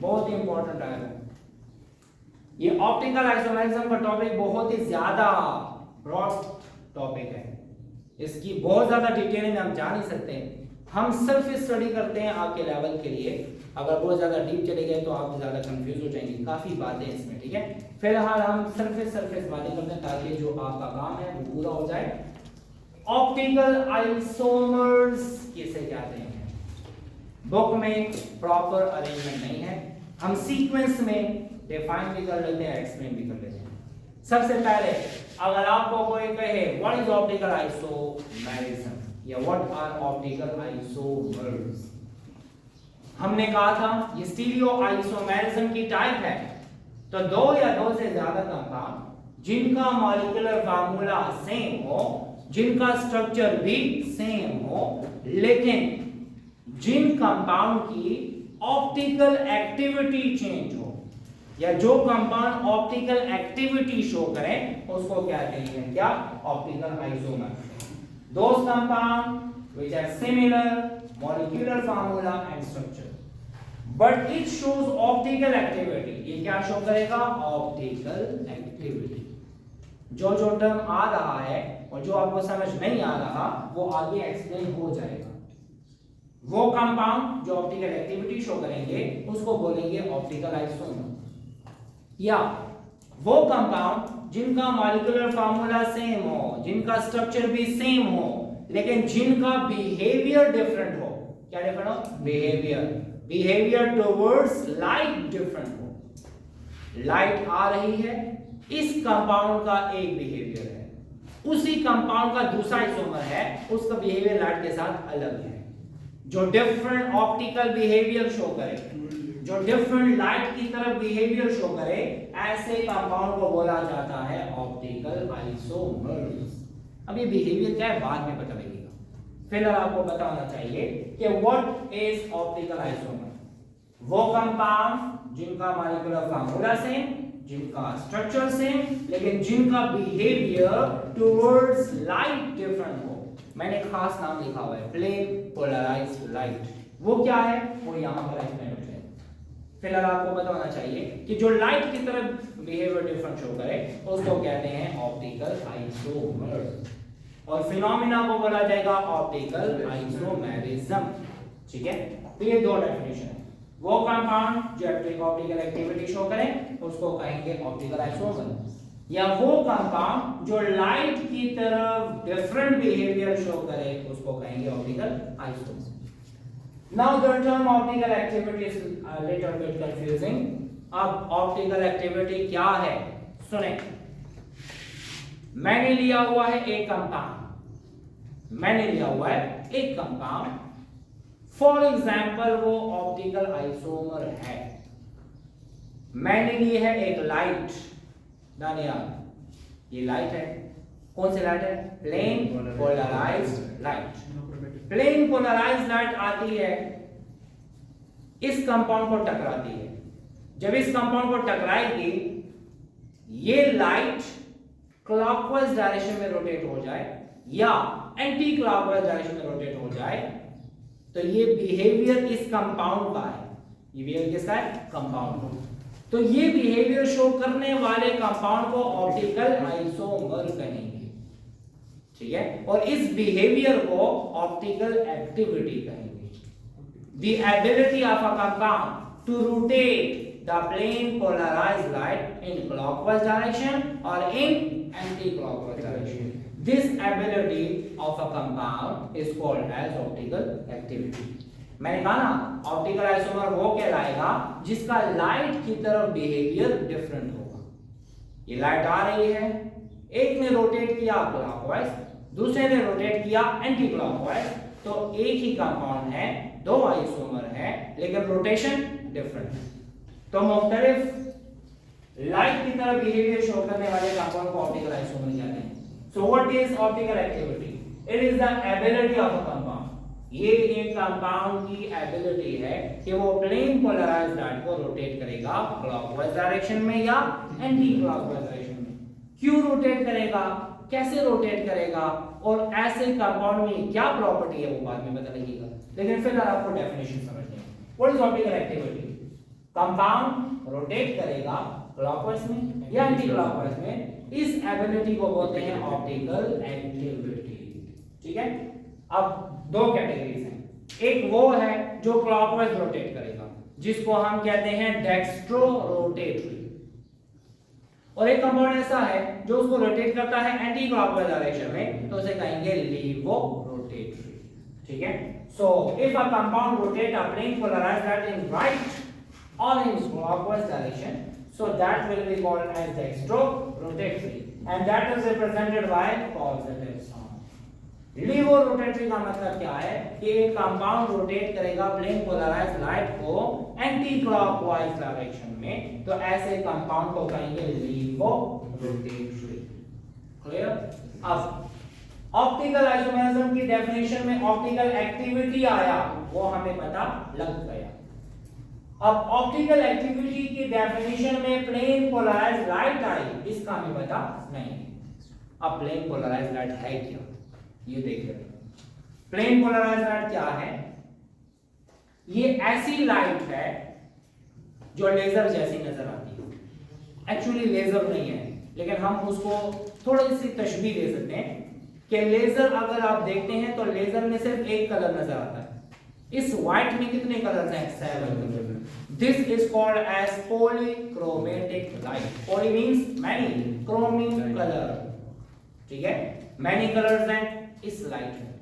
बहुत ही इंपॉर्टेंट आएगा। ये ऑप्टिकल आइसोमेरिज्म का टॉपिक बहुत ही ज्यादा ब्रॉड टॉपिक है, इसकी बहुत ज्यादा डिटेल में हम जा नहीं सकते। हम सिर्फ स्टडी करते हैं आपके लेवल के लिए, अगर बहुत ज्यादा डीप चले गए तो आप ज्यादा कंफ्यूज हो जाएंगे, काफी बातें इसमें, ठीक है। फिलहाल हम सरफेस बातें करते हैं ताकि जो आपका काम है वो पूरा हो जाए। ऑप्टिकल आइसोमर्स किसे कहते हैं? बुक में प्रॉपर अरेंजमेंट नहीं है, हम सीक्वेंस में डिफाइन भी कर लेते हैं, एक्सप्लेन भी कर लेते हैं। सबसे पहले अगर आपको कोई कहे व्हाट इज ऑप्टिकल आइसोमेरिज्म या व्हाट आर ऑप्टिकल आइसोमर्स, हमने कहा था ये स्टीरियो आइसोमेरिज्म की टाइप है, तो दो या दो से ज्यादा कंपाउंड जिनका मॉलिक्यूलर फार्मूला सेम हो, जिनका स्ट्रक्चर भी सेम हो, लेकिन जिन कंपाउंड की ऑप्टिकल एक्टिविटी चेंज हो, या जो कंपाउंड ऑप्टिकल एक्टिविटी शो करें उसको कहते हैं क्या? Optical isomer. Those compound which have similar molecular formula and structure but it shows optical activity, ये क्या शो करेगा? Optical activity. जो टर्म आ रहा है और जो आपको समझ नहीं आ रहा वो आगे एक्सप्लेन हो जाएगा। वो कंपाउंड जो ऑप्टिकल एक्टिविटी शो करेंगे उसको बोलेंगे ऑप्टिकल आइसोमर, या वो कंपाउंड जिनका मॉलिक्यूलर फार्मूला सेम हो, जिनका स्ट्रक्चर भी सेम हो, लेकिन जिनका बिहेवियर डिफरेंट हो। क्या डिफरेंट हो? बिहेवियर टुवर्ड्स लाइट डिफरेंट हो। लाइट आ रही है, इस कंपाउंड का एक बिहेवियर है, उसी कंपाउंड का दूसरा आइसोमर है, उसका बिहेवियर लाइट के साथ अलग है। जो डिफरेंट ऑप्टिकल बिहेवियर शो करे, जो डिफरेंट लाइट की तरफ बिहेवियर शो करे, ऐसे कंपाउंड को बोला जाता है ऑप्टिकल आइसोमर्स। अब ये बिहेवियर क्या है बाद में पता लगेगा, फिलहाल आपको बताना चाहिए कि व्हाट इज ऑप्टिकल आइसोमर। वो कंपाउंड जिनका मॉलिक्यूलर फार्मूला सेम, जिनका स्ट्रक्चर सेम, लेकिन जिनका बिहेवियर टुवर्ड्स लाइट डिफरेंट हो। मैंने खास नाम लिखा हुआ है, प्लेन पोलराइज्ड लाइट। वो क्या है वो यहां पर एक्सप्लेन हो जाएगा। फिलहाल आपको बताना चाहिए कि जो लाइट की तरफ बिहेवियर डिफरेंट शो करे उसको कहते हैं ऑप्टिकल आइसोमर, और फिनोमेना को बोला जाएगा ऑप्टिकल आइसोमेरिज्म, ठीक है। तो ये दो डेफिनेशन है। वो कंपाउंड जो ऑप्टिकल एक्टिविटी शो करे उसको कहेंगे ऑप्टिकल आइसोमर, या वो कंपाउंड जो लाइट की तरफ डिफरेंट बिहेवियर शो करे उसको कहेंगे optical isomer. Now the term optical activity is a little bit confusing. अब ऑप्टिकल एक्टिविटी क्या है सुने। मैंने लिया हुआ है एक कंपाउंड, फॉर एग्जाम्पल वो ऑप्टिकल आइसोमर है। मैंने ली है एक लाइट, दानिया ये लाइट है, कौन सी लाइट है? Plane polarised light. Plane polarised light आती है, इस कंपाउंड को टकराती है। जब इस कंपाउंड को टकराएगी, ये लाइट क्लॉकवाइज डायरेक्शन में रोटेट हो जाए या एंटी क्लॉकवाइज डायरेक्शन में रोटेट हो जाए, तो ये बिहेवियर इस कंपाउंड का है। ये बिहेवियर किसका है? कंपाउंड का। तो ये बिहेवियर शो करने वाले कंपाउंड को ऑप्टिकल आइसोमर कहेंगे, ठीक है। और इस बिहेवियर को ऑप्टिकल एक्टिविटी कहेंगे। The ability of a compound to rotate the plane polarized light in clockwise direction or in anti-clockwise direction. This ability of a compound is called as optical activity. मैंने कहा ना optical isomer वो कहलाएगा जिसका light की तरफ behaviour different होगा। ये लाइट आ रही है, एक ने रोटेट किया क्लॉकवाइज, दूसरे ने रोटेट किया एंटी क्लॉकवाइज, तो एक ही कंपाउंड है, दो आइसोमर है, लेकिन रोटेशन डिफरेंट है। तो मुख्तलिफ लाइट की तरफ बिहेवियर शो करने वाले कंपाउंड को ऑप्टिकल आइसोमर कहते हैं। So what is optical activity? It is the ability of a compound. ये एक कंपाउंड की एबिलिटी है कि वो प्लेन पोलराइज्ड लाइट को रोटेट करेगा क्लॉकवाइज डायरेक्शन में या एंटी क्लॉकवाइज डायरेक्शन में। क्यों रोटेट करेगा, कैसे रोटेट करेगा, और ऐसे कंपाउंड में क्या प्रॉपर्टी है वो बाद में पता लगेगा, लेकिन फिलहाल आपको डेफिनेशन समझनी है। What is optical activity? Compound rotate करेगा क्लॉकवाइज में या एंटी क्लॉकवाइज में, इस एबिलिटी को बोलते हैं ऑप्टिकल एक्टिविटी। ठीक है, अब दो कैटेगरीज हैं, एक वो है जो क्लॉकवाइज रोटेट करेगा जिसको हम कहते हैं डेक्स्ट्रो रोटेटरी, और एक कंपाउंड ऐसा है जो उसको रोटेट करता है एंटी क्लॉकवाइज डायरेक्शन में, तो उसे कहेंगे लीवो रोटेटरी। ठीक है, so if a compound rotate a plane polarised light in right or in clockwise direction, so that will be called as dextro-rotatory, and that is represented by positive sign. Levo-rotatory का मतलब क्या है कि एक compound rotate करेगा plane polarised light को anti clockwise direction में, तो ऐसे कंपाउंड को कहेंगे लीवो-रोटेटरी। क्लियर? अब ऑप्टिकल आइसोमेरिज्म की डेफिनेशन में ऑप्टिकल एक्टिविटी आया, वो हमें पता लग गया। अब ऑप्टिकल एक्टिविटी की डेफिनेशन में प्लेन पोलराइज्ड लाइट आई, इसका हमें पता नहीं। अब प्लेन पोलराइज्ड लाइट है क्या, ये देख लेते हैं। प्लेन पोलराइज्ड लाइट क्या है? ये ऐसी लाइट है जो लेजर जैसी नजर आती है। एक्चुअली लेजर नहीं है, लेकिन हम उसको थोड़ी सी तशबीह दे सकते हैं कि लेजर अगर आप देखते हैं तो लेजर में सिर्फ एक कलर नजर आता है। इस व्हाइट में कितने कलर्स हैं? 7 colour. This is called as polychromatic light. Poly means many, chrome colour. ठीक है, मैनी कलर्स हैं इस लाइट में,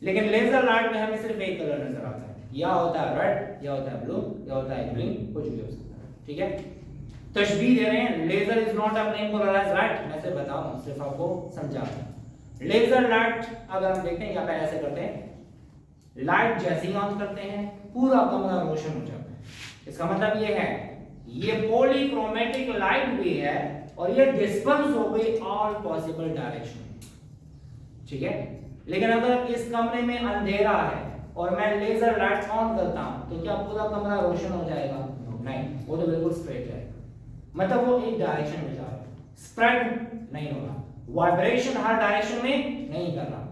लेकिन लेजर लाइट में हमें सिर्फ एक कलर नजर आता है, या होता है रेड, या होता है ब्लू, या होता है ग्रीन, कुछ भी हो सकता है। ठीक है, तशबीह दे रहे हैं, laser is not a plane polarised light. मैं सिर्फ बता रहा हूं, सिर्फ आपको समझा रहा हूं। लेजर लाइट अगर हम देखते हैं, या फिर ऐसे करते हैं, लाइट जैसे ही ऑन करते हैं पूरा कमरा रोशन हो जाता है। इसका मतलब ये है, ये पॉलीक्रोमेटिक लाइट भी है और ये डिस्पर्स हो गई ऑल पॉसिबल डायरेक्शन। ठीक है, लेकिन अगर इस कमरे में अंधेरा है और मैं लेजर लाइट ऑन करता हूं तो क्या पूरा कमरा रोशन हो जाएगा? नहीं, वो तो बिल्कुल स्ट्रेट जाएगा, मतलब वो एक डायरेक्शन में जा रहा है, स्प्रेड नहीं हो रहा, वाइब्रेशन हर डायरेक्शन में नहीं कर रहा।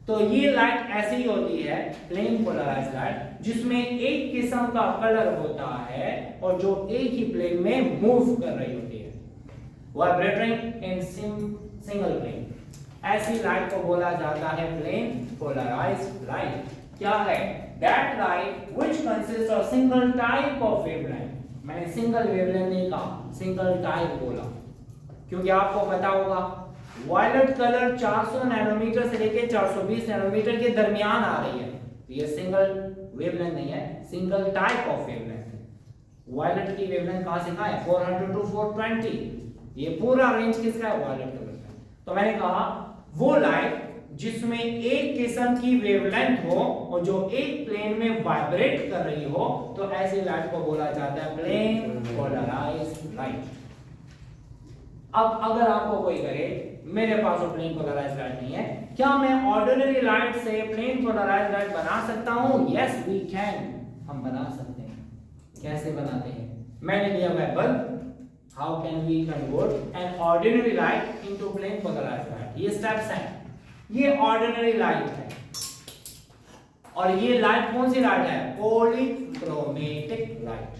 तो ये लाइट ऐसी ही होती है, प्लेन पोलराइज्ड लाइट, जिसमें एक किस्म का कलर होता है और जो एक ही प्लेन में मूव कर रही होती है, वाइब्रेटिंग इन सिंगल प्लेन। ऐसी लाइट को बोला जाता है प्लेन पोलराइज्ड लाइट। क्या है? That light which consist of single type of wavelength. मैंने सिंगल वेवलेंथ नहीं कहा, सिंगल टाइप बोला, क्योंकि आपको पता होगा वायलेट कलर 400 नैनोमीटर से लेकर 420 नैनोमीटर के दरमियान आ रही है, तो ये सिंगल वेवलेंथ नहीं है, सिंगल टाइप ऑफ वेवलेंथ है। वायलेट की वेवलेंथ कहां से कहां है? 400 टू 420, ये पूरा रेंज किसका है? वायलेट कलर का। तो मैंने कहा वो लाइट जिसमें एक किस्म की वेवलेंथ हो और जो एक प्लेन में वाइब्रेट कर रही हो, तो ऐसी लाइट को बोला जाता है प्लेन पोलराइज्ड लाइट। अब अगर आपको कोई कहे मेरे पास तो प्लेन पोलराइज्ड लाइट नहीं है, क्या मैं ऑर्डिनरी लाइट से प्लेन पोलराइज्ड लाइट बना सकता हूं? यस वी कैन, हम बना सकते हैं। कैसे बनाते हैं? मैंने दिया हुआ bulb, how can we convert an ordinary light into plane polarised light? ये स्टेप्स हैं। ये ऑर्डिनरी लाइट है और ये लाइट कौन सी लाइट है? Polychromatic light.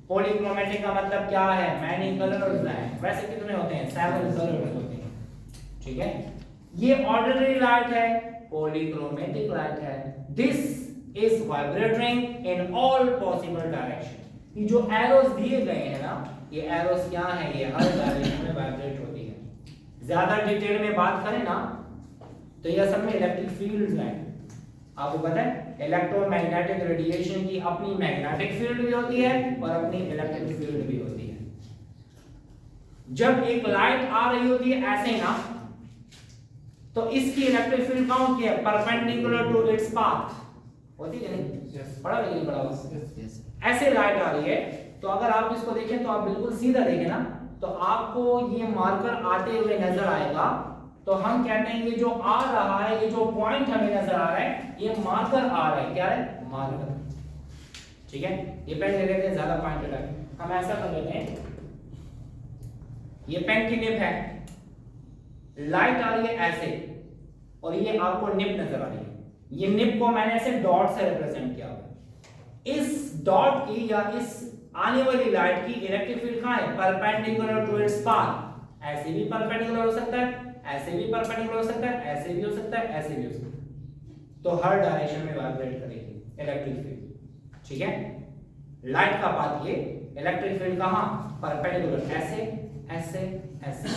पॉलीक्रोमेटिक का मतलब क्या है? मैनी कलर्स हैं। वैसे कितने होते हैं? 7 कलर्स होते हैं। ठीक है, ये ऑर्डिनरी लाइट है, पॉलीक्रोमेटिक लाइट है। This is vibrating in all possible direction. ये जो एरोस दिए गए हैं ना, ये एरोस क्या है? ये हर डायरेक्शन में वाइब्रेट होती है। ज्यादा डिटेल में बात करें ना तो ये सब में इलेक्ट्रिक फील्ड्स हैं। आपको पता है इलेक्ट्रोमैग्नेटिक रेडिएशन की अपनी मैग्नेटिक फील्ड भी होती है और अपनी इलेक्ट्रिक फील्ड भी होती है। जब एक लाइट आ रही होती है ऐसे ना, तो इसकी इलेक्ट्रिक फील्ड कौन की है? परपेंडिकुलर टू इट्स पाथ होती है नहीं? पढ़ा नहीं पढ़ा? ऐसे लाइट आ रही है, तो अगर आप इसको देखें तो आप बिल्कुल सीधा देखें ना, तो आपको ये मार्कर आते हुए नजर आएगा। तो हम कहते हैं ये जो आ रहा है, ये जो पॉइंट हमें नजर आ रहा है, ये मार्कर आ रहा है। क्या है? मार्कर। ठीक है, ये पेन ले लेते हैं, ज्यादा पॉइंटेड है, हम ऐसा कर लेते हैं, ये पेन की निब है, लाइट आ रही है ऐसे और ये आपको निब नजर आ रही है। ये निब को मैंने ऐसे डॉट से रिप्रेजेंट किया हुआ है। इस डॉट की या इस आने वाली लाइट की इलेक्ट्रिक फील्ड कहां है, परपेंडिकुलर टू इट्स पाथ। ऐसे भी परपेंडिकुलर हो सकता है, ऐसे भी परपेंडिकुलर हो सकता है, ऐसे भी हो सकता है, ऐसे भी हो सकता है। तो हर डायरेक्शन में वाइब्रेट करेगी इलेक्ट्रिक फील्ड। ठीक है, लाइट का पाथ ये, इलेक्ट्रिक फील्ड कहां, परपेंडिकुलर, ऐसे ऐसे ऐसे।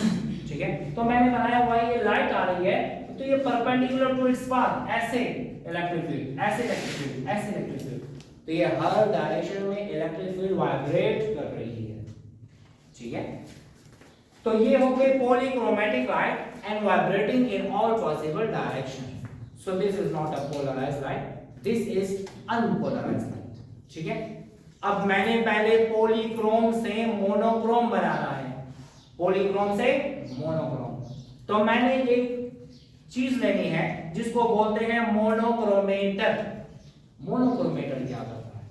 ठीक है, तो मैंने बनाया हुआ है ये लाइट आ रही है तो ये परपेंडिकुलर टू इट्स पाथ, ऐसे इलेक्ट्रिक फील्ड, ऐसे इलेक्ट्रिक फील्ड, ऐसे इलेक्ट्रिक फील्ड। तो ये हर डायरेक्शन में इलेक्ट्रिक फील्ड वाइब्रेट कर रही है। ठीक है, तो ये हो गई polychromatic light and vibrating in all possible direction. So this is not a polarised light, this is unpolarised light. ठीक है, अब मैंने पहले पॉलीक्रोम से मोनोक्रोम बनाना है, पॉलीक्रोम से मोनोक्रोम। तो मैंने एक चीज लेनी है जिसको बोलते हैं मोनोक्रोमेटर। मोनोक्रोमेटर क्या करता है,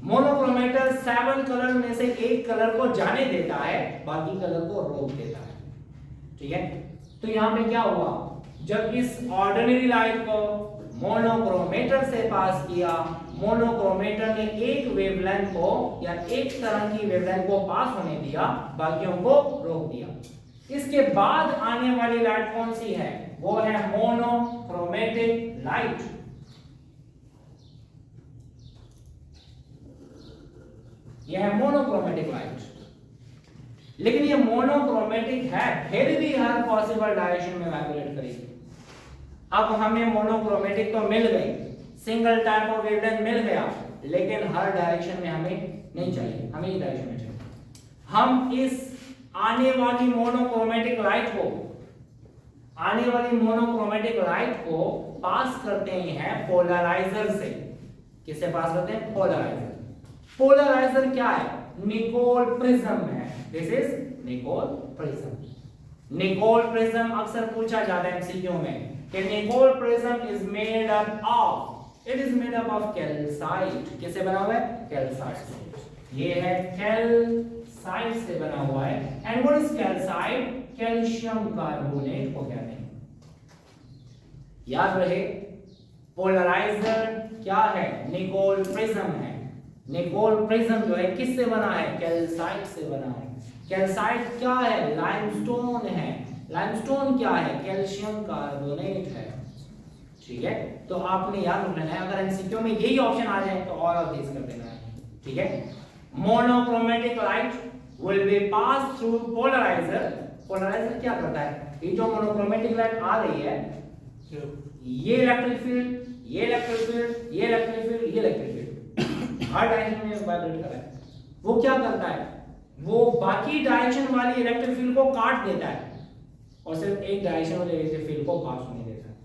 मोनोक्रोमेटर 7 कलर में से एक कलर को जाने देता है, बाकी कलर को रोक देता है। ठीक है, तो यहां पे क्या हुआ, जब इस ऑर्डिनरी लाइट को मोनोक्रोमेटर से पास किया, मोनोक्रोमेटर ने एक वेवलेंथ को या एक तरंग की वेवलेंथ को पास होने दिया, बाकियों को रोक दिया। इसके बाद आने वाली लाइट कौन सी है, वो है मोनोक्रोमेटिक लाइट। यह है मोनोक्रोमेटिक लाइट। लेकिन ये मोनोक्रोमेटिक है, फिर भी हर पॉसिबल डायरेक्शन में वाइब्रेट करेगी। अब हमें मोनोक्रोमेटिक तो मिल गई, सिंगल टाइप ऑफ वेवलेंथ मिल गया, लेकिन हर डायरेक्शन में हमें नहीं चाहिए, हमें इस डायरेक्शन में चाहिए। हम इस आने वाली मोनोक्रोमेटिक लाइट को पास करते हैं पोलराइजर से। किससे पास करते हैं, पोलराइजर। पोलराइजर क्या है, निकोल प्रिज्म है। This is Nicol prism. Nicol prism अक्सर पूछा जाता है एमसीक्यू में कि Nicol prism is made up of, it is made up of calcite. किससे बना हुआ है, कैल्साइट से। ये है कैल्साइट से बना हुआ है। And what is calcite, calcium carbonate को कहते हैं। याद रहे, पोलराइजर क्या है, निकोल प्रिज्म है। निकोल प्रिज्म जो है किससे बना है, कैल्साइट से बना है। कैल्साइट क्या है, लाइमस्टोन है। लाइमस्टोन क्या है, कैल्शियम कार्बोनेट है। ठीक है, तो आपने याद रखना है, अगर एमसीक्यू में यही ऑप्शन आ जाए तो और ऑफ दिस कर देना है। ठीक है, monochromatic light will be pass through polariser. Polariser क्या करता है, ये जो मोनोक्रोमेटिक लाइट आ रही है, ये इलेक्ट्रिक फील्ड, ये इलेक्ट्रिक फील्ड, ये इलेक्ट्रिक फील्ड, ये इलेक्ट्रिक फील्ड हर डायरेक्शन में वाइब्रेट कर रहा है। वो क्या करता है, वो बाकी डायरेक्शन वाली इलेक्ट्रिक फील्ड को काट देता है और सिर्फ एक डायरेक्शन वाले इलेक्ट्रिक फील्ड को पास होने देता है।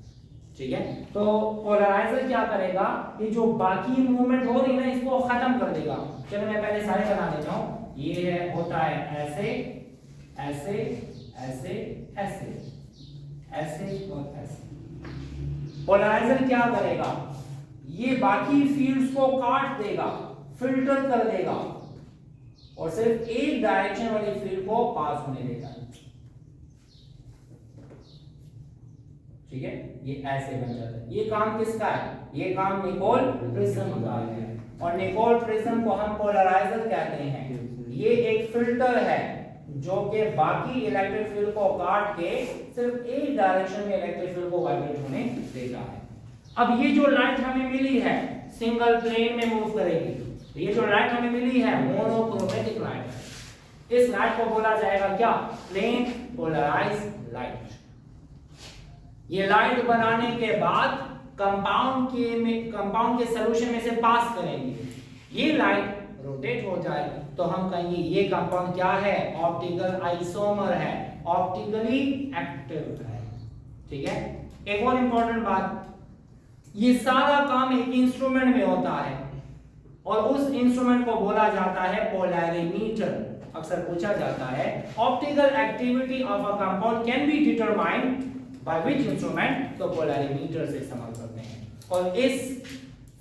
ठीक है, तो पोलराइजर क्या करेगा, ये जो बाकी मूवमेंट हो रही है ना, इसको खत्म कर देगा। चलो मैं पहले सारे बना देता हूं। ये है, होता है ऐसे ऐसे ऐसे ऐसे ऐसे और ऐसे। पोलराइजर क्या करेगा, ये बाकी फील्ड्स को काट देगा, फिल्टर कर देगा और सिर्फ एक डायरेक्शन वाली फील्ड को पास होने देगा। ठीक है, ये ऐसे बन जाता है। ये काम किसका है, ये काम निकोल प्रिज्म का है। और निकोल प्रिज्म को हम पोलराइजर कहते हैं। ये एक फिल्टर है जो कि बाकी इलेक्ट्रिक फील्ड को काट के सिर्फ एक डायरेक्शन में इलेक्ट्रिक फील्ड को वाइब्रेट होने देता है। अब ये जो लाइट हमें मिली है सिंगल प्लेन में मूव करेगी। ये जो लाइट हमें मिली है मोनोक्रोमेटिक लाइट। इस लाइट को बोला जाएगा क्या, प्लेन पोलराइज्ड लाइट। ये लाइट बनाने के बाद कंपाउंड के सॉल्यूशन में से पास करेंगे। ये लाइट रोटेट हो जाए तो हम कहेंगे ये कंपाउंड क्या है, ऑप्टिकल आइसोमर है, ऑप्टिकली एक्टिव है। ठीक है, एक और इंपॉर्टेंट बात, ये सारा काम एक इंस्ट्रूमेंट में होता है और उस इंस्ट्रूमेंट को बोला जाता है पोलैरिमीटर। अक्सर पूछा जाता है optical activity of a compound can be determined by which instrument, तो पोलैरिमीटर से इस्तेमाल करते हैं। और इस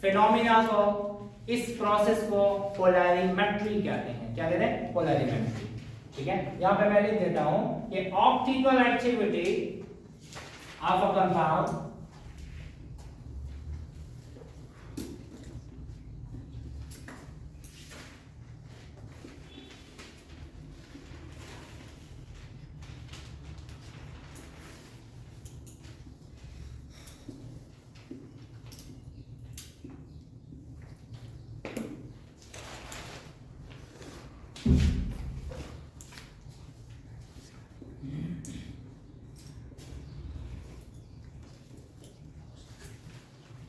फिनोमिना को, इस प्रोसेस को पोलैरिमेट्री कहते हैं। क्या कहते हैं, पोलैरिमेट्री। ठीक है, यहां पे मैं लिख देता हूं कि optical activity of a compound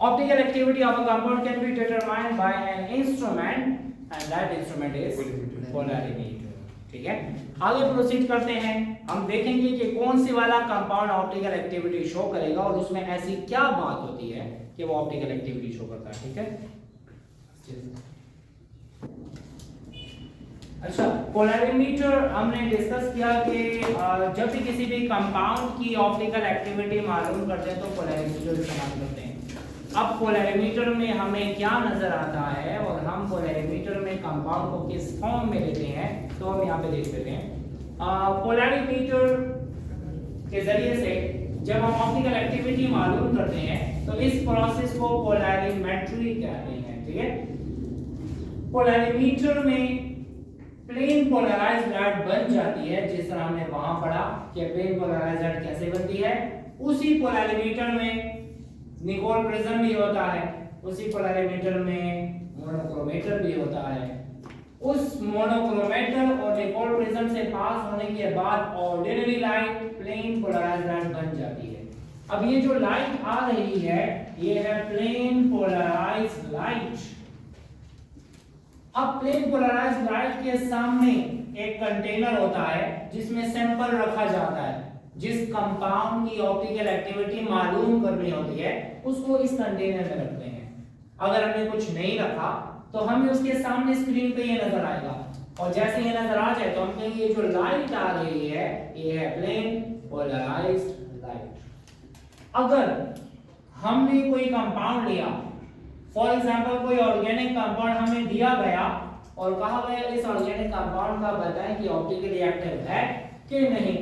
Optical activity of a compound can be determined by an instrument and that instrument is polarimeter. ठीक है, आगे प्रोसीड करते हैं। हम देखेंगे कि कौन सी वाला कंपाउंड ऑप्टिकल एक्टिविटी शो करेगा और उसमें ऐसी क्या बात होती है कि वो ऑप्टिकल एक्टिविटी शो करता है। ठीक है, अच्छा, पोलैरिमीटर हमने डिस्कस किया कि जब भी किसी भी कंपाउंड की ऑप्टिकल एक्टिविटी मालूम करते हैं तो पोलैरिमीटर इस्तेमाल करते हैं। अब पोलैरिमीटर में हमें क्या नजर आता है और हम पोलैरिमीटर में कंपाउंड को किस फॉर्म में लेते हैं तो हम यहाँ पे देख लेते हैं। पोलैरिमीटर के जरिए से जब हम ऑप्टिकल एक्टिविटी मालूम करते हैं तो इस प्रोसेस को पोलैरिमेट्री कहते हैं। ठीक है, पोलैरिमीटर में प्लेन पोलराइज्ड लाइट बन जाती है, जिस तरह हमने वहां पढ़ा कि प्लेन पोलराइज्ड लाइट कैसे बनती है। उसी पोलैरिमीटर में निकोल प्रिज्म भी होता है, उसी पोलैरिमीटर में मोनोक्रोमेटर भी होता है। उस मोनोक्रोमेटर और निकोल प्रिज्म से पास होने के बाद ordinary light plane polarised light बन जाती है। अब ये जो लाइट आ रही है ये है प्लेन पोलराइज्ड लाइट। अब प्लेन पोलराइज्ड लाइट के सामने एक कंटेनर होता है जिसमें सैंपल रखा जाता है। जिस कंपाउंड की ऑप्टिकल एक्टिविटी मालूम करनी होती है उसको इस कंटेनर में रखते हैं। अगर हमने कुछ नहीं रखा तो हमें उसके सामने स्क्रीन पे ये नजर आएगा और जैसे ये नजर आ जाए तो हम कहेंगे ये जो लाइट आ रही है ये है प्लेन पोलराइज्ड लाइट। अगर हमने कोई कंपाउंड लिया, फॉर एग्जांपल कोई ऑर्गेनिक कंपाउंड हमें दिया गया और कहा गया इस ऑर्गेनिक कंपाउंड का बताएं कि ऑप्टिकली एक्टिव है कि नहीं।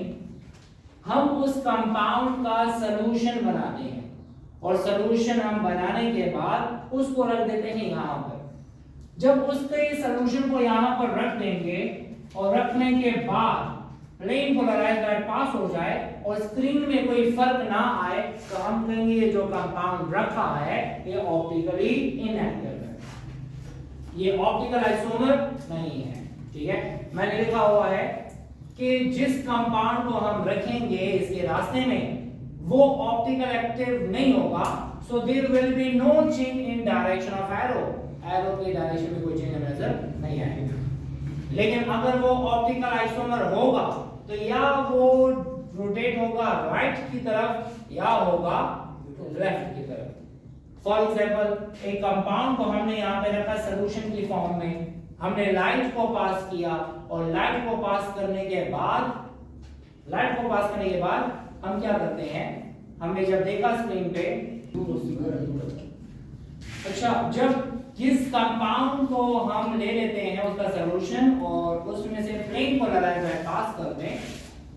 हम उस कंपाउंड का सॉल्यूशन बनाते हैं और सॉल्यूशन हम बनाने के बाद उसको रख देते हैं यहाँ पर। जब उसके सॉल्यूशन को यहाँ पर रख देंगे और रखने के बाद प्लेन पोलराइज्ड लाइट पास हो जाए और स्क्रीन में कोई फर्क ना आए तो हम कहेंगे ये जो कंपाउंड रखा है ये ऑप्टिकली इनएक्टिव है, ये ऑप्टिकल आइसोमर नहीं है। ठीक है, मैंने लिखा हुआ है कि जिस कंपाउंड को हम रखेंगे इसके रास्ते में वो ऑप्टिकल एक्टिव नहीं होगा, so there will be no change in direction of arrow. Arrow की डायरेक्शन में कोई चेंज नजर नहीं आएगा। लेकिन अगर वो ऑप्टिकल आइसोमर होगा तो या वो रोटेट होगा राइट की तरफ या होगा लेफ्ट की तरफ। फॉर एग्जांपल एक कंपाउंड को हमने यहाँ पे रखा सॉल्यूशन की फॉर्म में, हमने लाइट को पास किया और लाइट को पास करने के बाद हम क्या करते हैं, हमने जब देखा स्क्रीन पे, अच्छा, जब किस कंपाउंड को हम ले लेते हैं उसका सॉल्यूशन और उसमें से प्लेन पोलराइज्ड लाइट पास कर दें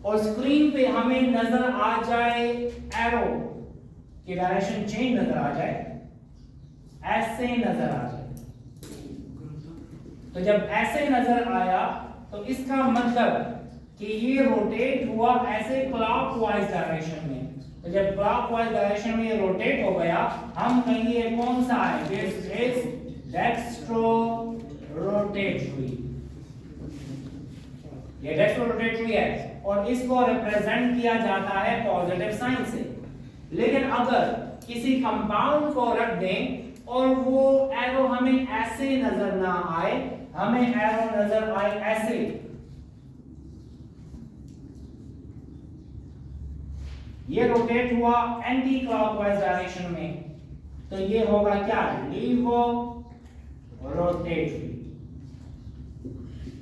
और स्क्रीन पे हमें नजर आ जाए एरो की डायरेक्शन चेंज नजर आ जाए, ऐसे नजर आ जाए, तो जब ऐसे नजर आया तो इसका मतलब कि ये रोटेट हुआ ऐसे क्लॉकवाइज डायरेक्शन में। तो जब क्लॉकवाइज डायरेक्शन में ये रोटेट हो गया हम कहेंगे ये कौन सा है, दिस इज डेक्स्ट्रो रोटेटरी, ये डेक्स्ट्रो रोटेटरी है और इसको रिप्रेजेंट किया जाता है पॉजिटिव साइन से। लेकिन अगर किसी कंपाउंड को रख दें और वो एरो हमें ऐसे नजर ना आए, हमें एरो नजर आए ऐसे, ये रोटेट हुआ एंटी क्लॉकवाइज डायरेक्शन में, तो ये होगा क्या, laevorotatory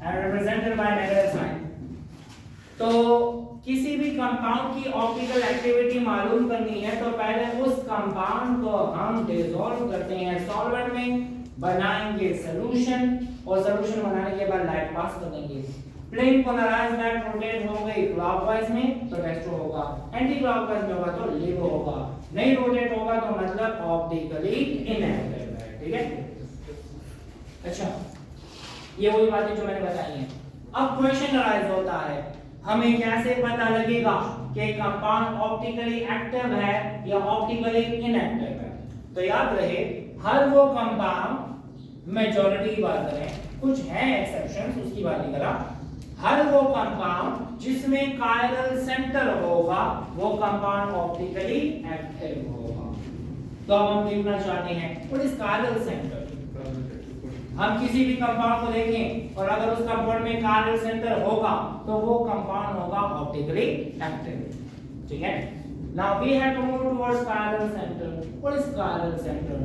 and represented by negative sign. तो किसी भी कंपाउंड की ऑप्टिकल एक्टिविटी मालूम करनी है तो पहले उस कंपाउंड को हम डिसॉल्व करते हैं सॉल्वेंट में, बनाएंगे सॉल्यूशन और सॉल्यूशन बनाने के बाद लाइट पास कर देंगे। प्लेन पोलराइज्ड लाइट रोटेट हो गई क्लॉकवाइज में तो डेक्स्ट्रो होगा, एंटी क्लॉकवाइज में होगा तो लीवो होगा, नहीं रोटेट होगा तो मतलब ऑप्टिकली इनएक्टिव है। ठीक है, अच्छा, ये वही बातें जो मैंने बताई हैं। अब क्वेश्चन अराइज होता है हमें कैसे पता लगेगा कि कंपाउंड ऑप्टिकली एक्टिव है या ऑप्टिकली इनएक्टिव है। तो याद रहे हर वो कंपाउंड, मेजॉरिटी की बात करें, कुछ हैं एक्सेप्शंस, उसकी बात नहीं कर रहा। हर वो कंपाउंड जिसमें कायरल सेंटर होगा वो कंपाउंड ऑप्टिकली एक्टिव होगा। तो अब हम देखना चाहते हैं व्हाट इज कायरल सेंटर। हम किसी भी कंपाउंड को देखें और अगर उस कंपाउंड में कायरल सेंटर होगा तो वो कंपाउंड होगा ऑप्टिकली एक्टिव, ठीक है। Now we have to move towards chiral centre. What is chiral centre?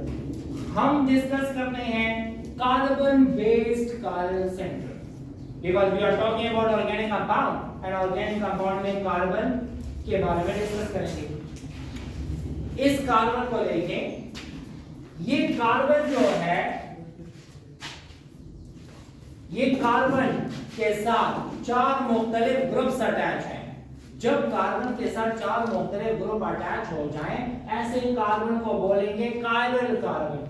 हम डिस्कस करते हैं carbon based chiral centre, because we are talking about organic compound and organic compound में कार्बन के बारे में डिस्कस करेंगे। इस कार्बन को देखें, ये कार्बन जो है ये कार्बन के साथ 4 मुख्तलिफ ग्रुप्स अटैच हैं। जब कार्बन के साथ 4 मुख्तलिफ ग्रुप अटैच हो जाएं, ऐसे कार्बन को बोलेंगे कायरल कार्बन,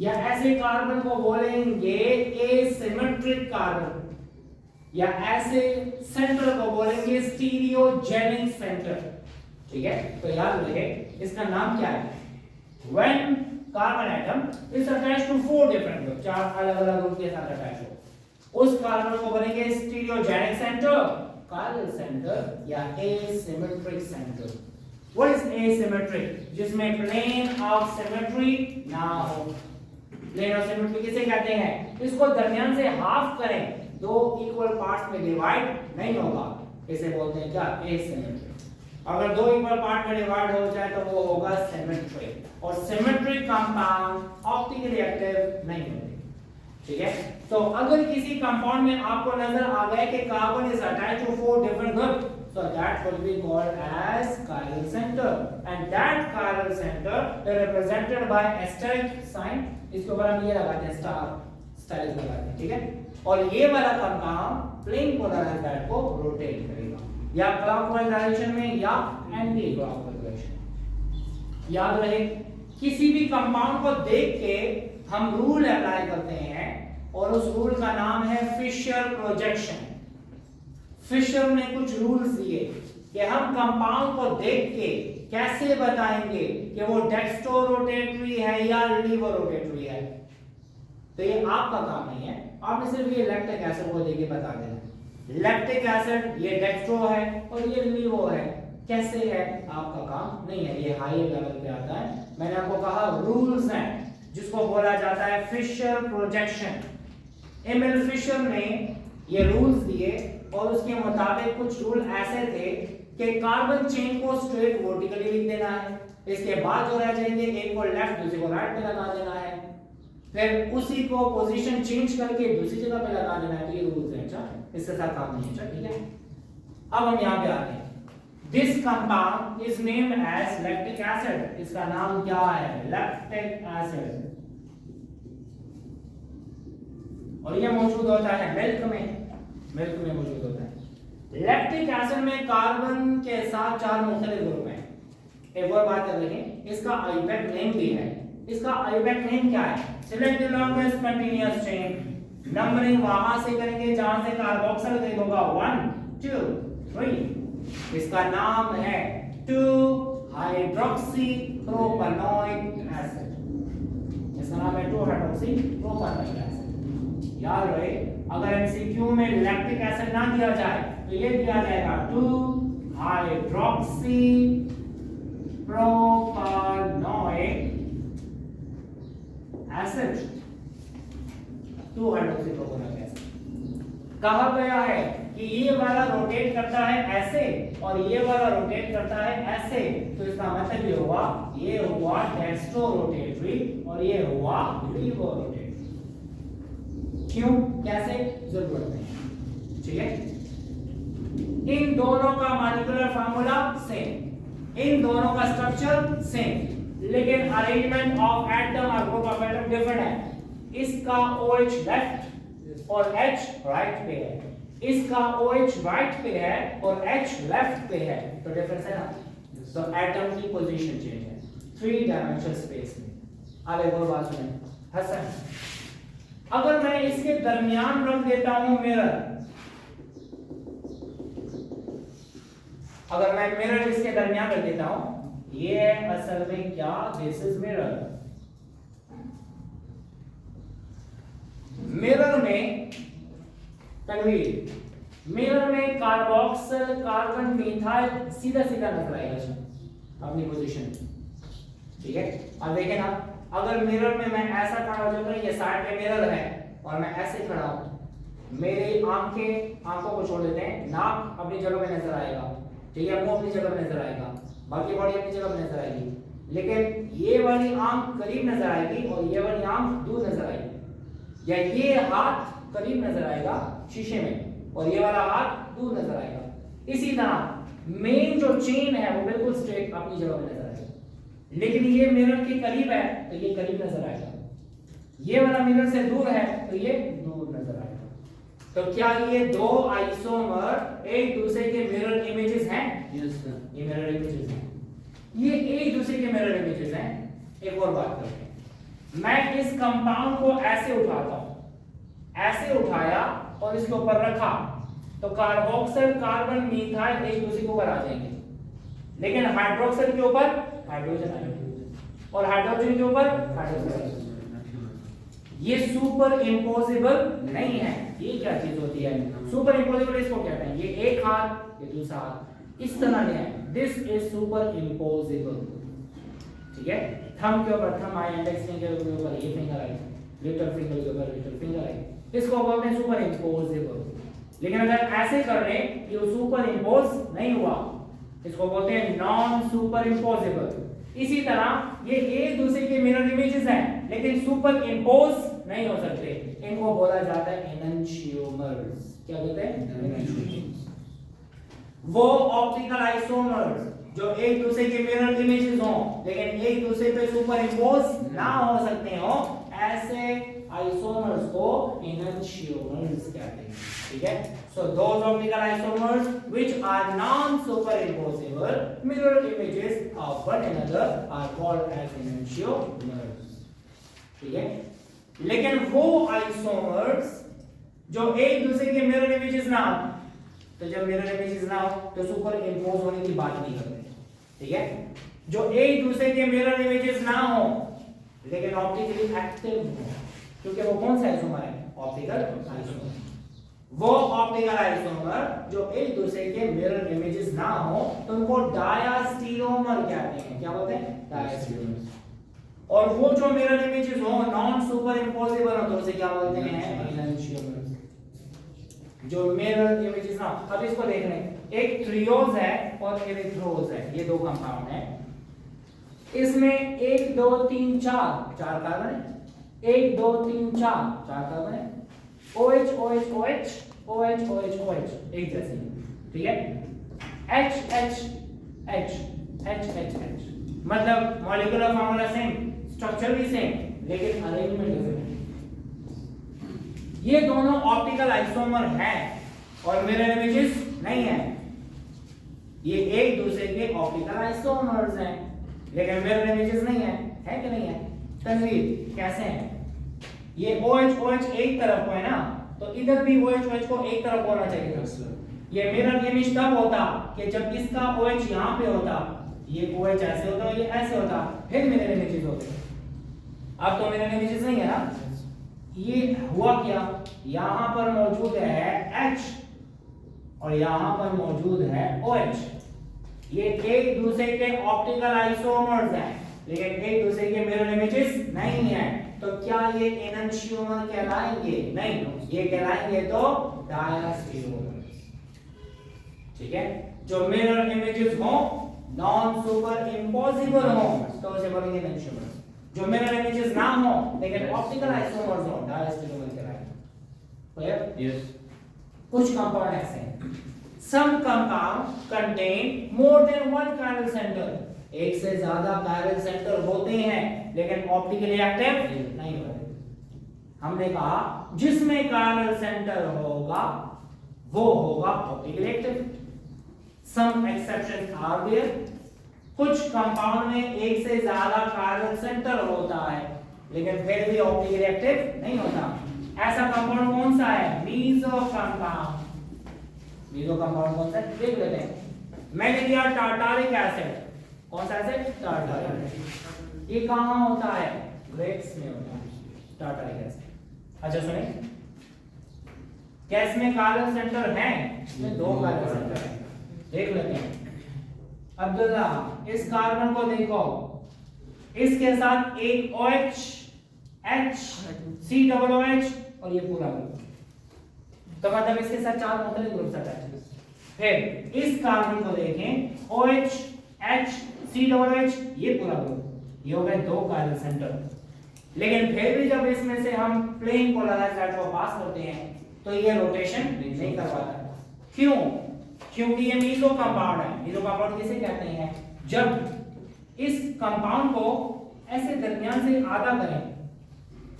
या ऐसे कार्बन को बोलेंगे एसिमेट्रिक कार्बन, या ऐसे सेंटर को बोलेंगे स्टीरियोजेनिक सेंटर, ठीक है। तो याद रहे इसका नाम क्या है। When carbon atom is attached to 4 different groups, 4 अलग-अलग ग्रुप के साथ अटैच हो, उस कार्बन को बोलेंगे स्टीरियोजेनिक सेंटर, कायरल सेंटर या asymmetric centre. What is asymmetric? जिसमें प्लेन ऑफ सिमेट्री ना हो। प्लेन ऑफ सिमेट्री किसे कहते हैं? इसको दरमियान से हाफ करें, 2 इक्वल पार्ट्स में डिवाइड नहीं होगा, इसे बोलते हैं क्या? एसिमेट्रिक। अगर 2 इक्वल पार्ट में डिवाइड हो जाए तो वो होगा सिमेट्रिक, और सिमेट्रिक कंपाउंड ऑप्टिकली एक्टिव नहीं होते, ठीक है। तो अगर किसी कंपाउंड में आपको नजर आ गया कि carbon is attached to 4 different group, so that will be called as chiral center, and that chiral center is represented by asterisk sign। इसके ऊपर हम ये लगाते हैं स्टार, स्टाइल लगाते हैं, ठीक है। और ये वाला कंपाउंड प्लेन पोलराइज्ड डायरेक्ट को रोटेट करेगा, या क्लॉकवाइज डायरेक्शन में या एंटी क्लॉकवाइज डायरेक्शन। याद रहे किसी भी कंपाउंड को देख के हम रूल अप्लाई करते हैं, और उस रूल का नाम है फिशर प्रोजेक्शन। फिशर ने कुछ रूल्स दिए कि हम कंपाउंड को देख के कैसे बताएंगे कि वो डेक्स्ट्रो रोटेटरी है या लीवो रोटेटरी है। तो ये आपका काम नहीं है, आपने सिर्फ ये लैक्टिक एसिड को देख के बता देना। लैक्टिक एसिड ये डेक्स्ट्रो है और ये लीवो है, कैसे है आपका काम नहीं है, ये हाई लेवल पे आता है। मैंने आपको कहा रूल्स हैं जिसको बोला जाता है फिशर प्रोजेक्शन। एमिल फिशर ने ये रूल्स दिए और उसके मुताबिक कुछ रूल ऐसे थे कि कार्बन चेन को स्ट्रेट वर्टिकली लिख देना है, इसके बाद जो रह जाएंगे एक को लेफ्ट दूसरे को राइट पे लगा देना है, फिर उसी को पोजीशन चेंज करके दूसरी जगह पे लगा देना है। ये रूल्स हैं, अच्छा इसके साथ काम नहीं है, ठीक है। अब हम यहाँ पे आते हैं। This compound is named as lactic acid. इसका नाम क्या है? Lactic acid. और ये मौजूद होता है मिल्क में मौजूद होता है। लैक्टिक एसिड में कार्बन के साथ 4 मुख्तलिफ ग्रुप हैं। एक और बात कर लेंगे, इसका आईयूपैक नेम भी है। इसका आईयूपैक नेम क्या है? Select the longest continuous chain. Numbering वहां से करेंगे जहां से कार्बोक्सिल ग्रुप होगा 1 2 3। इसका नाम है 2 हाइड्रोक्सी प्रोपेनोइक एसिड। इसका नाम है 2 हाइड्रोक्सी प्रोपेनोइक एसिड। याद रहे अगर एमसीक्यू में लैक्टिक एसिड ना दिया जाए तो ये दिया जाएगा 2 hydroxy propanoic acid. 2 hydroxy propanoic acid. कहा गया है कि ये वाला रोटेट करता है ऐसे और ये वाला रोटेट करता है ऐसे, तो इसका मतलब ये हुआ डेक्स्ट्रो रोटेटरी और ये हुआ लीवो रोटेटरी। क्यों, कैसे, जरूरत नहीं, ठीक है। इन दोनों का मॉलिक्यूलर फार्मूला सेम, इन दोनों का स्ट्रक्चर सेम, लेकिन अरेंजमेंट ऑफ एटम और ग्रुप ऑफ एटम डिफरेंट है। इसका OH लेफ्ट और H राइट पे है, इसका OH राइट पे है और H लेफ्ट पे है, तो डिफरेंस है ना। तो एटम की पोजीशन चेंज है 3 डायमेंशनल स्पेस में। अब एक और बात सुनें हसन, अगर मैं इसके दरमियान रख देता हूं मिरर, अगर मैं मिरर इसके दरमियान रख देता हूं, ये असल में क्या, दिस इज मिरर। मिरर में तनवीर, मिरर में कार्बोक्सिल कार्बन मिथाइल सीधा सीधा नजर आएगा अपनी पोजीशन, ठीक है। अब देखें ना, अगर मिरर में मैं ऐसा खड़ा हो जाऊंगा, ये साइड में मिरर है और मैं ऐसे खड़ा हूं, मेरी आंखों को छोड़ देते हैं, नाक अपनी जगह पे नजर आएगा, ठीक है, मुंह अपनी जगह पे नजर आएगा, बाकी बॉडी अपनी जगह पे नजर आएगी, लेकिन ये वाली आंख करीब नजर आएगी और ये वाली आंख दूर नजर आएगी, या ये हाथ करीब नजर आएगा शीशे में और ये वाला हाथ दूर नजर आएगा। इसी तरह मेन जो चेन है वो बिल्कुल स्ट्रेट अपनी जगह पे नजर आएगा, लेकिन ये मिरर के करीब है तो ये करीब नजर आएगा, ये वाला मिरर से दूर है तो ये दूर नजर आएगा। तो क्या ये दो आइसोमर एक दूसरे के मिरर इमेजेस हैं? यस सर, ये मिरर इमेजेस हैं, ये एक दूसरे के मिरर इमेजेस हैं। एक और बात करते हैं, मैं इस कंपाउंड को ऐसे उठाता हूं, ऐसे उठाया और इसके ऊपर रखा तो कार्बोक्सिल कार्बन मिथाइल एक दूसरे के ऊपर आ जाएंगे, लेकिन हाइड्रोक्सिल के ऊपर हाइड्रोजन आएगा और हाइड्रोजन के ऊपर हाइड्रोजन। ये सुपर इंपोजिबल नहीं है। ये क्या चीज होती है? सुपर इंपोजिबल इसको कहते हैं। ये एक हाथ, ये दूसरा हाथ, इस तरह नहीं है। दिस इज सुपर इंपोजिबल, ठीक है। थंब के ऊपर थंब आई, इंडेक्स फिंगर के ऊपर ये फिंगर आई, लिटिल फिंगर के ऊपर लिटिल फिंगर आई, इसको बोलते हैं सुपर इंपोजिबल। लेकिन अगर ऐसे कर ले, ये सुपर इंपोज नहीं हुआ, इसको बोलते हैं नॉन सुपर इंपोजिबल। इसी तरह ये एक दूसरे के मिरर इमेजेस हैं, लेकिन सुपर इंपोज नहीं हो सकते। इनको बोला जाता है एनंशियोमर्स। क्या कहते हैं? एनंशियोमर्स। वो ऑप्टिकल आइसोमर्स जो एक दूसरे के मिरर इमेजेस हों, लेकिन एक दूसरे पे सुपर इंपोज ना हो सकते हो, ऐसे आइसोमर्स को एनंशियोमर्स कहते हैं, ठीक है। So those optical isomers which are non-superimposable mirror images of one another are called as enantiomers, ठीक है। लेकिन वो आइसोमर्स जो एक दूसरे के मिरर इमेजेस ना हो, तो जब मिरर इमेजेस ना हो तो सुपर इंपोज होने की बात नहीं करते, ठीक है। जो एक दूसरे के मिरर इमेजेस ना हो लेकिन ऑप्टिकली एक्टिव हो, क्योंकि वो कौन सा आइसोमर है? Optical isomer. वो ऑप्टिकल आइसोमर जो एक दूसरे के मिरर इमेजेस ना हो तो उनको डायास्टीरियोमर कहते हैं। क्या बोलते हैं? डायास्टीरियोमर। और वो जो मिरर इमेजेस हो नॉन सुपर इंपोजिबल हो तो उसे क्या बोलते हैं? एनंशियोमर। जो मिरर इमेजेस ना, अब इसको देख रहे हैं, एक ट्रियोज है और एरिथ्रोज है, ये दो कंपाउंड है। इसमें 1 2 3 4 कार्बन है, 1 2 3 4 कार्बन है, OH OH OH OH OH OH एक जैसे, ठीक है। H H H H H H मतलब मॉलिक्यूलर फार्मूला सेम, स्ट्रक्चर भी सेम, लेकिन अरेंजमेंट डिफरेंट। ये दोनों ऑप्टिकल आइसोमर हैं और मिरर इमेजेस नहीं है। ये एक दूसरे के ऑप्टिकल आइसोमर्स हैं लेकिन मिरर इमेजेस नहीं है कि नहीं है? तनवीर कैसे हैं? ये OH OH एक तरफ को है ना, तो इधर भी OH OH को एक तरफ होना चाहिए था। ये मिरर इमेज तब होता कि जब इसका OH यहाँ पे होता, ये OH ऐसे होता, ये ऐसे होता, फिर मिरर इमेजेस होते। अब तो मिरर इमेजेस नहीं है ना। ये हुआ क्या? यहाँ पर मौजूद है H और यहाँ पर मौजूद है OH। ये एक दूसरे के ऑप्टिकल आइसोमर्स हैं लेकिन एक दूसरे के मिरर इमेजेस नहीं है। तो क्या ये एनंशियोमर कहलाएंगे? नहीं, ये कहलाएंगे तो डायास्टीरियोमर्स, ठीक है। जो मिरर इमेजेस हो नॉन सुपर इंपोजिबल हो तो उसे बोलेंगे एनंशियोमर्स। जो मिरर इमेजेस ना हो लेकिन ऑप्टिकल आइसोमर्स हो, डायास्टीरियोमर कहलाएंगे। क्लियर? यस। कुछ कंपाउंड ऐसे हैं, some compound contain more than one chiral center, एक से ज्यादा chiral center होते हैं लेकिन ऑप्टिकली एक्टिव नहीं होते। हमने कहा जिसमें chiral center होगा वो होगा optically active. some exceptions are there, कुछ कंपाउंड में एक से ज्यादा chiral center होता है लेकिन फिर भी ऑप्टिकली एक्टिव नहीं होता। ऐसा कंपाउंड कौन सा है? मीसो कंपाउंड। मीसो कंपाउंड कौन सा है? देख लेते हैं। मैंने लिया टार्टारिक एसिड। कौन सा एसिड? टार्टारिक। ये कहाँ होता है? ग्रेप्स में होता है टार्टारिक एसिड। अच्छा सुने, क्या इसमें कार्बन सेंटर है? इसमें 2 कार्बन सेंटर है, देख लेते हैं। अब्दुल्ला, इस कार्बन को देखो, इसके साथ एक OH, H, COOH और ये पूरा ग्रुप, तो मतलब इसके साथ 4 मुख्तलिफ ग्रुप अटैच है। फिर इस कार्बन को देखें, OH, H, COOH, ये पूरा ग्रुप, ये हो गए 2 कार्बन सेंटर। लेकिन फिर भी जब इसमें से हम प्लेन पोलराइज्ड चार्ज को पास करते हैं तो ये रोटेशन नहीं करवाता। क्यों? क्योंकि ये मीसो कंपाउंड है। मीसो कंपाउंड किसे कहते हैं? जब इस कंपाउंड को ऐसे दरमियान से आधा करें,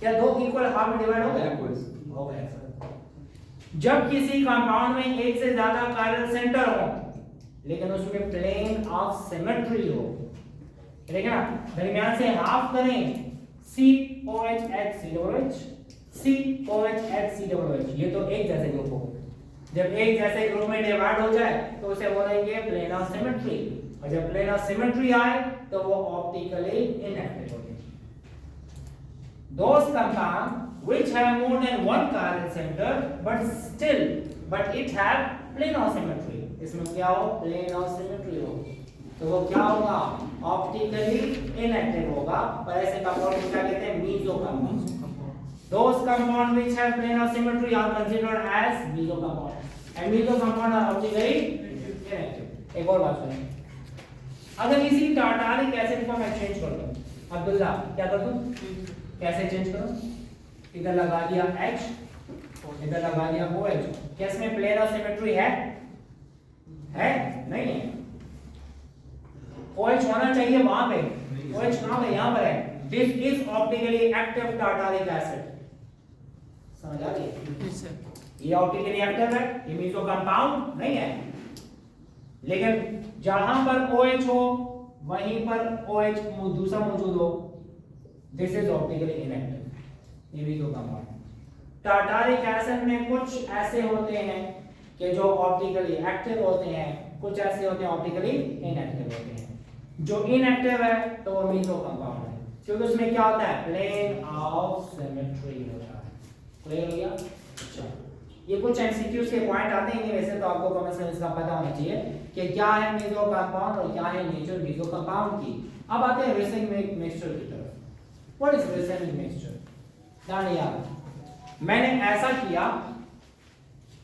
क्या 2 इक्वल हाफ में डिवाइड हो गया? हो गया सर। जब किसी कंपाउंड में एक से ज्यादा कार्बन सेंटर हो लेकिन उसमें प्लेन ऑफ सिमेट्री हो, ठीक है ना, दरमियान से हाफ करें, COH, HCOOH, COH, HCOOH, ये तो एक जैसे ग्रुप हो। जब एक जैसे ग्रुप में डिवाइड हो जाए तो उसे बोलेंगे प्लेन ऑफ सिमेट्री, और जब प्लेन ऑफ सिमेट्री आए तो वो ऑप्टिकली इनएक्टिव हो जाएंगे। Those compounds which have more than one carbon center but it have plane of symmetry, इसमें क्या हो? प्लेन ऑफ सिमेट्री हो, तो वो क्या होगा? ऑप्टिकली इनएक्टिव होगा। पर ऐसे कंपाउंड को क्या कहते हैं? Meso compound. Those compounds which have plane of symmetry are considered as meso compound, and meso compound are optically inactive। एक और बात सुनिए, अगर इसी टार्टारिक एसिड को मैं चेंज कर दूं, अब्दुल्ला क्या कर दूं? कैसे चेंज करूं? इधर लगा दिया H, इधर लगा दिया OH, क्या इसमें प्लेन ऑफ सिमेट्री है? नहीं है। OH होना चाहिए वहां पे, OH कहां पे? यहां पर है। This is optically active tartaric acid, समझ आ गई? ये ऑप्टिकली एक्टिव है, ये मीसो कंपाउंड नहीं है। लेकिन जहां पर OH हो वहीं पर OH दूसरा मौजूद हो, दिस इज ऑप्टिकली इनएक्टिव, ये मीसो कंपाउंड। टार्टारिक एसिड में कुछ ऐसे होते हैं कि जो ऑप्टिकली एक्टिव होते हैं, कुछ ऐसे होते हैं ऑप्टिकली इनएक्टिव होते हैं। जो इनएक्टिव है तो वो मीसो कंपाउंड है, क्योंकि उसमें क्या होता है? प्लेन ऑफ सिमेट्री होता है। क्लियर हो गया? अच्छा, ये कुछ एमसीक्यूज के पॉइंट आते हैं, वैसे तो आपको कॉमन सेंस का पता होना चाहिए कि क्या है मीसो कंपाउंड और क्या है नेचर मीसो कंपाउंड की। अब आते हैं रेसिमिक मिक्सचर की तरफ। What is racemic mixture? ध्यान यार, मैंने ऐसा किया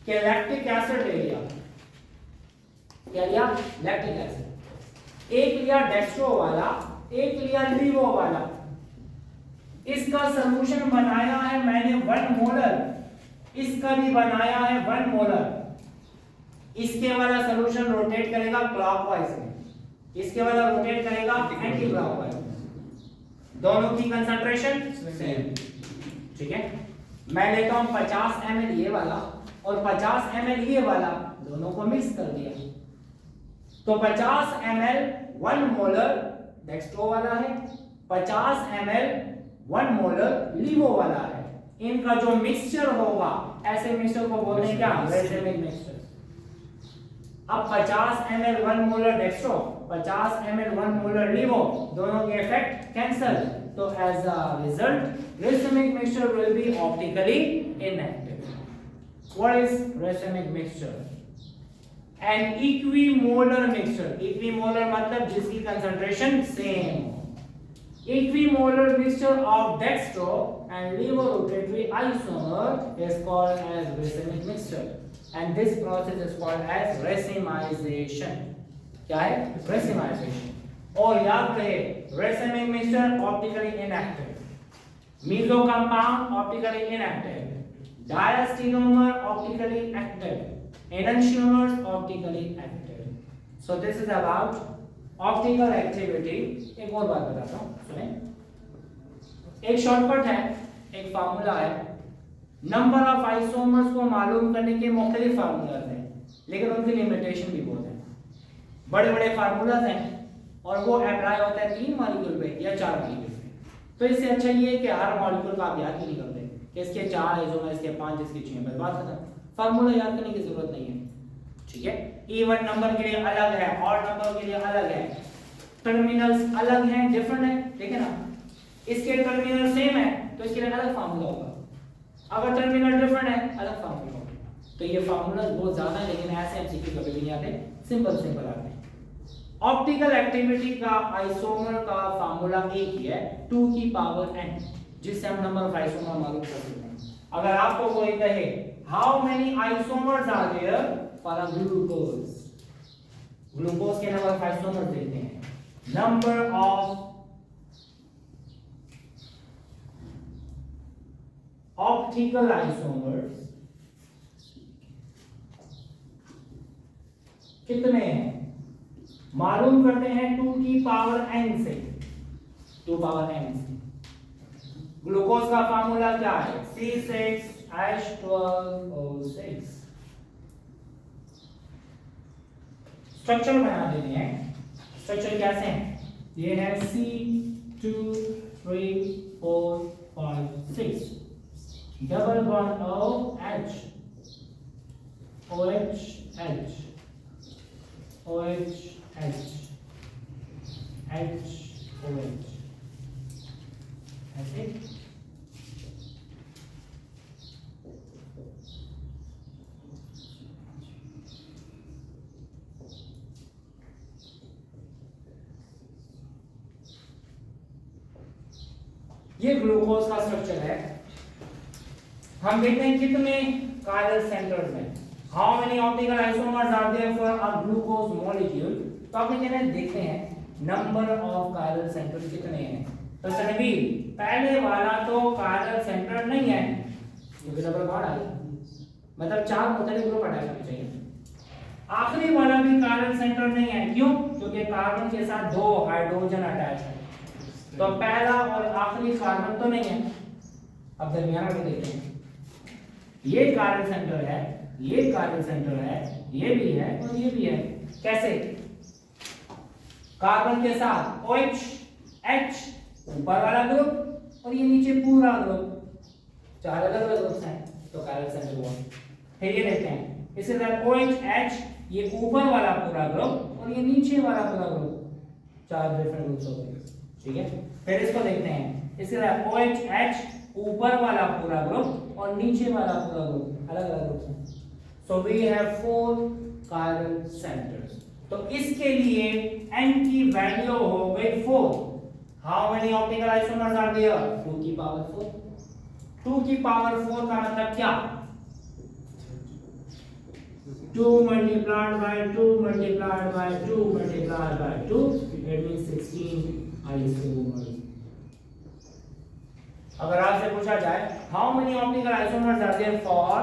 कि लैक्टिक एसिड ले लिया, क्या लिया? Lactic acid. एक लिया डेक्स्ट्रो वाला, एक लिया लीवो वाला। इसका सॉल्यूशन बनाया है मैंने 1 मोलर, इसका भी बनाया है 1 मोलर। इसके वाला सॉल्यूशन रोटेट करेगा क्लॉकवाइज में, इसके वाला रोटेट करेगा एंटी क्लॉकवाइज में। दोनों की कंसंट्रेशन सेम, ठीक है। मैं लेता हूं 50 ml ये वाला और 50 ml ये वाला, दोनों को मिक्स कर दिया तो 50 ml 1 मोलर डेक्स्ट्रो वाला है, 50 ml 1 मोलर लीवो वाला है। इनका जो मिक्सचर होगा, ऐसे मिक्सचर को बोलते हैं क्या? Racemic mixture. अब 50 ml 1 molar dextro, 50 ml 1 molar levo, दोनों के इफेक्ट कैंसल, तो as a result racemic mixture will be optically inactive. What is racemic mixture? An equimolar mixture. Equimolar मतलब जिसकी कंसंट्रेशन सेम हो। Equimolar mixture of dextro and levorotatory isomer is called as racemic mixture, and this process is called as racemization. क्या है? Racemization. और याद रहे, racemic mixture optically inactive, meso compound optically inactive, diastereomer optically active, enantiomers optically active. So this is about optical activity. एक और बात बताता हूं, सुने। एक शॉर्टकट है, एक फार्मूला है। नंबर ऑफ आइसोमर्स को मालूम करने के मुख्तलिफ फार्मूलाज हैं, लेकिन उनकी लिमिटेशन भी बहुत है। बड़े बड़े फार्मूलाज हैं और वो अप्लाई होता है 3 मॉलिक्यूल पे या 4 मॉलिक्यूल पे। तो इससे अच्छा ये है कि हर मॉलिक्यूल का आप याद ही नहीं करते कि इसके 4 आइसोमर, इसके 5, इसके 6, बस बात खत्म। फार्मूला याद करने की जरूरत नहीं है, ठीक है। इवन नंबर के लिए अलग है, ऑड नंबर के लिए अलग है, टर्मिनल्स अलग हैं, डिफरेंट है, ठीक है ना। इसके टर्मिनल सेम है तो इसके लिए अलग फार्मूला होगा। अगर टर्मिनल डिफरेंट है अलग फार्मूला होगा। तो ये फार्मूलाज बहुत ज्यादा है, लेकिन ऐसे एमसीक्यू कभी भी नहीं आते, सिंपल सिंपल आते हैं। ऑप्टिकल एक्टिविटी का आइसोमर का फार्मूला एक ही है, 2 की पावर n, जिससे हम नंबर ऑफ आइसोमर मालूम कर सकते हैं। अगर आपको कोई कहे how many isomers are there for a glucose, glucose के नंबर ऑफ आइसोमर्स देते हैं, नंबर ऑफ ऑप्टिकल आइसोमर्स कितने हैं मालूम करते हैं 2 की पावर n से, 2 पावर n से। ग्लूकोज का फार्मूला क्या है, C6H12O6। स्ट्रक्चर बना देते हैं, स्ट्रक्चर कैसे है, ये है C2, 3, 4, 5, 6, double bond OH, OH, H, OH, H, H, OH, ऐसे। ये ग्लूकोज का स्ट्रक्चर है। हम देखते हैं कितने कायरल सेंटर्स हैं, how many optical isomers are there for a glucose molecule. तो आप देखते हैं नंबर ऑफ कायरल सेंटर्स कितने हैं। तो रणवीर पहले वाला तो कायरल सेंटर नहीं है, क्योंकि डबल बॉन्ड है, मतलब 4 मुख्तलिफ ग्रुप अटैच होने चाहिए। आखिरी वाला भी कायरल सेंटर नहीं है, क्यों, क्योंकि कार्बन के साथ 2 हाइड्रोजन अटैच है। तो पहला और आखिरी कार्बन तो नहीं है। अब दरमियाना भी देखते हैं, ये कायरल सेंटर है, ये कायरल सेंटर है, ये भी है और ये भी है। कैसे, कार्बन के साथ OH, H ऊपर वाला ग्रुप और ये नीचे पूरा ग्रुप, 4 अलग अलग ग्रुप्स हैं, तो कायरल सेंटर हुआ। फिर ये देखते हैं, इसी तरह OH, H ये ऊपर वाला पूरा ग्रुप और ये नीचे वाला पूरा ग्रुप, 4 डिफरेंट ग्रुप्स होते हैं, ठीक है। फिर इसको देखते हैं, इसी तरह OH, H ऊपर वाला पूरा ग्रुप और नीचे वाला पूरा ग्रुप, अलग अलग ग्रुप हैं। So we have 4 chiral centres. तो इसके लिए n की वैल्यू हो गई 4। How many optical isomers are there, 2 की पावर 4। 2 की पावर 4 का मतलब क्या, 2 multiplied by 2 multiplied by 2 multiplied by 2, it means 16 isomers. अगर आपसे पूछा जाए how many optical isomers are there for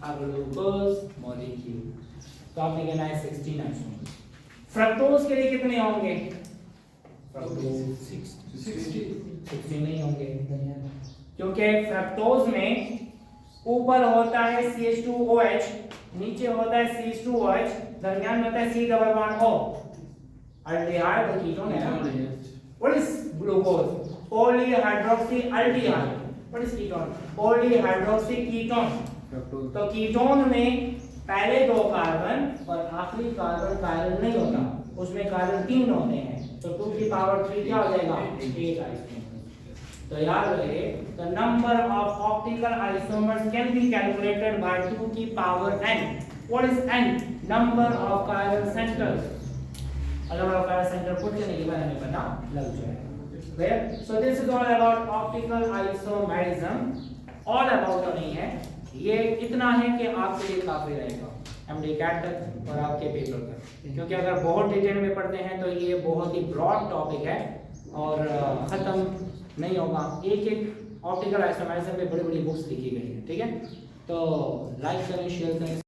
a glucose molecule, तो आपने कहना है 16 आइसोमर्स। फ्रक्टोज के लिए कितने होंगे, फ्रक्टोज 16 नहीं होंगे, क्योंकि फ्रक्टोज में ऊपर होता है CH2OH, नीचे होता है CH2OH, दरमियान में होता है C double bond O, aldehyde और कीटोन है ना। What is glucose, polyhydroxy aldehyde. What is ketone, polyhydroxy ketone. तो कीटोन में पहले 2 कार्बन और आखिरी कार्बन कायरल नहीं होता, उसमें कायरल 3 होते हैं, तो 2 की पावर 3 क्या हो जाएगा, 8 आइसोमर्स। तो याद रहे, the number of optical isomers can be calculated by 2 की power n। What is n, number of chiral centres. Number of chiral centre put करने के बाद हमें पता लग जाएगा। So this is all about optical isomerism। all about तो नहीं है, ये इतना है कि आपके लिए काफी रहेगा MD कैट तक और आपके पेपर तक, क्योंकि अगर बहुत डिटेल में पढ़ते हैं तो ये बहुत ही ब्रॉड टॉपिक है और खत्म नहीं होगा। एक ऑप्टिकल आइसोमेरिज्म पे बड़ी बड़ी बुक्स लिखी गई है, ठीक है। तो लाइक करें, शेयर करें।